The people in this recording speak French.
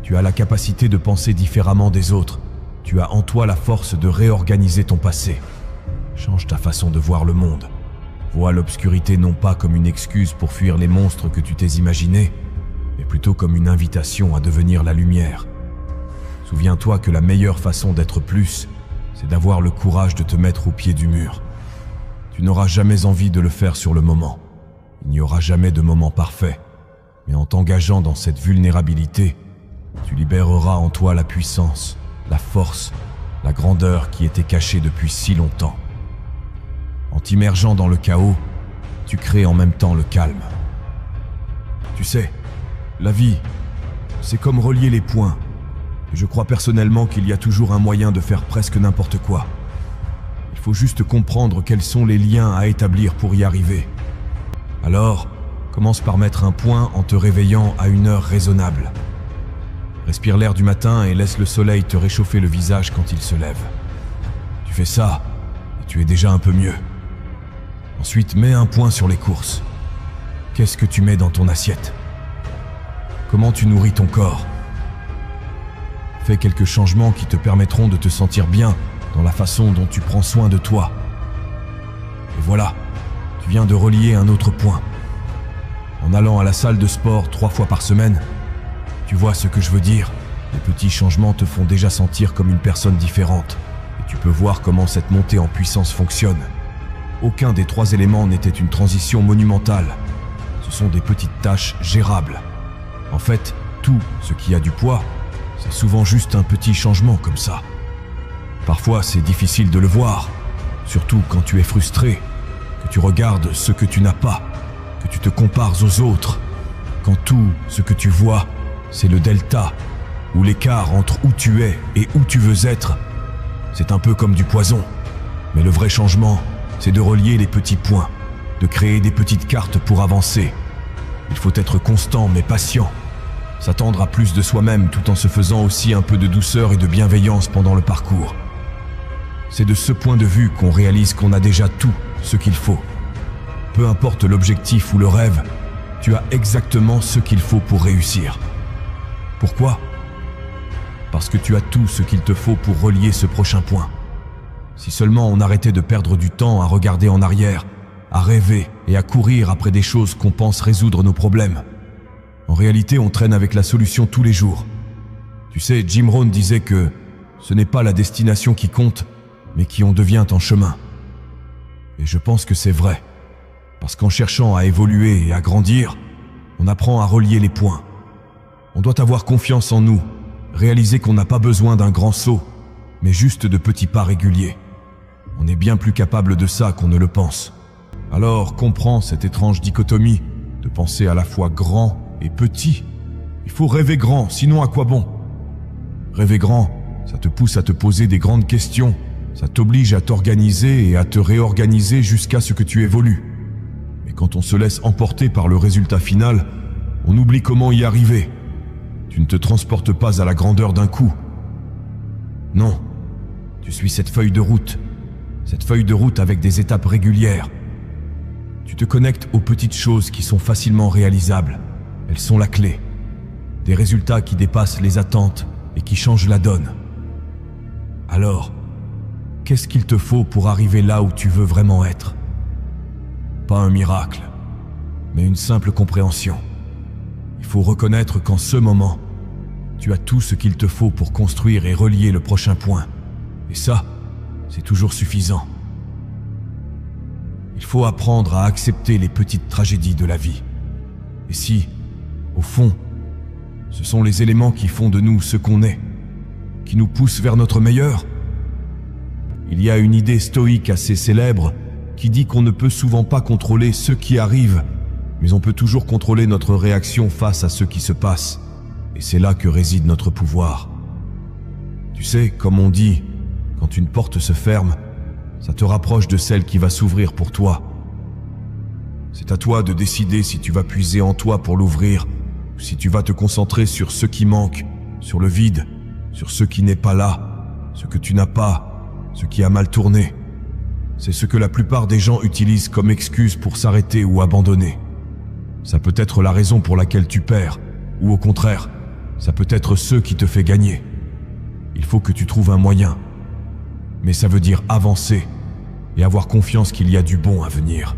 Tu as la capacité de penser différemment des autres. Tu as en toi la force de réorganiser ton passé. Change ta façon de voir le monde. Vois l'obscurité non pas comme une excuse pour fuir les monstres que tu t'es imaginés, mais plutôt comme une invitation à devenir la lumière. Souviens-toi que la meilleure façon d'être plus, c'est d'avoir le courage de te mettre au pied du mur. Tu n'auras jamais envie de le faire sur le moment. Il n'y aura jamais de moment parfait. Mais en t'engageant dans cette vulnérabilité, tu libéreras en toi la puissance, la force, la grandeur qui étaient cachées depuis si longtemps. En t'immergeant dans le chaos, tu crées en même temps le calme. Tu sais, la vie, c'est comme relier les points. Et je crois personnellement qu'il y a toujours un moyen de faire presque n'importe quoi. Il faut juste comprendre quels sont les liens à établir pour y arriver. Alors, commence par mettre un point en te réveillant à une heure raisonnable. Respire l'air du matin et laisse le soleil te réchauffer le visage quand il se lève. Tu fais ça, et tu es déjà un peu mieux. Ensuite, mets un point sur les courses. Qu'est-ce que tu mets dans ton assiette? Comment tu nourris ton corps? Fais quelques changements qui te permettront de te sentir bien dans la façon dont tu prends soin de toi. Et voilà, tu viens de relier un autre point. En allant à la salle de sport 3 fois par semaine, tu vois ce que je veux dire? Les petits changements te font déjà sentir comme une personne différente. Et tu peux voir comment cette montée en puissance fonctionne. Aucun des 3 éléments n'était une transition monumentale. Ce sont des petites tâches gérables. En fait, tout ce qui a du poids, c'est souvent juste un petit changement comme ça. Parfois, c'est difficile de le voir, surtout quand tu es frustré, que tu regardes ce que tu n'as pas, que tu te compares aux autres, quand tout ce que tu vois, c'est le delta, ou l'écart entre où tu es et où tu veux être. C'est un peu comme du poison, mais le vrai changement, c'est de relier les petits points, de créer des petites cartes pour avancer. Il faut être constant mais patient, s'attendre à plus de soi-même tout en se faisant aussi un peu de douceur et de bienveillance pendant le parcours. C'est de ce point de vue qu'on réalise qu'on a déjà tout ce qu'il faut. Peu importe l'objectif ou le rêve, tu as exactement ce qu'il faut pour réussir. Pourquoi? Parce que tu as tout ce qu'il te faut pour relier ce prochain point. Si seulement on arrêtait de perdre du temps à regarder en arrière, à rêver et à courir après des choses qu'on pense résoudre nos problèmes. En réalité, on traîne avec la solution tous les jours. Tu sais, Jim Rohn disait que ce n'est pas la destination qui compte, mais qui on devient en chemin. Et je pense que c'est vrai. Parce qu'en cherchant à évoluer et à grandir, on apprend à relier les points. On doit avoir confiance en nous, réaliser qu'on n'a pas besoin d'un grand saut, mais juste de petits pas réguliers. On est bien plus capable de ça qu'on ne le pense. Alors comprends cette étrange dichotomie de penser à la fois grand et petit. Il faut rêver grand, sinon à quoi bon? Rêver grand, ça te pousse à te poser des grandes questions, ça t'oblige à t'organiser et à te réorganiser jusqu'à ce que tu évolues. Mais quand on se laisse emporter par le résultat final, on oublie comment y arriver. Tu ne te transportes pas à la grandeur d'un coup. Non, tu suis cette feuille de route avec des étapes régulières. Tu te connectes aux petites choses qui sont facilement réalisables. Elles sont la clé. Des résultats qui dépassent les attentes et qui changent la donne. Alors, qu'est-ce qu'il te faut pour arriver là où tu veux vraiment être? Pas un miracle, mais une simple compréhension. Il faut reconnaître qu'en ce moment, tu as tout ce qu'il te faut pour construire et relier le prochain point. Et ça, c'est toujours suffisant. Il faut apprendre à accepter les petites tragédies de la vie. Et si, au fond, ce sont les éléments qui font de nous ce qu'on est, qui nous poussent vers notre meilleur. Il y a une idée stoïque assez célèbre qui dit qu'on ne peut souvent pas contrôler ce qui arrive, mais on peut toujours contrôler notre réaction face à ce qui se passe. Et c'est là que réside notre pouvoir. Tu sais, comme on dit, quand une porte se ferme, ça te rapproche de celle qui va s'ouvrir pour toi. C'est à toi de décider si tu vas puiser en toi pour l'ouvrir, ou si tu vas te concentrer sur ce qui manque, sur le vide, sur ce qui n'est pas là, ce que tu n'as pas, ce qui a mal tourné. C'est ce que la plupart des gens utilisent comme excuse pour s'arrêter ou abandonner. Ça peut être la raison pour laquelle tu perds, ou au contraire, ça peut être ce qui te fait gagner. Il faut que tu trouves un moyen. Mais ça veut dire avancer et avoir confiance qu'il y a du bon à venir.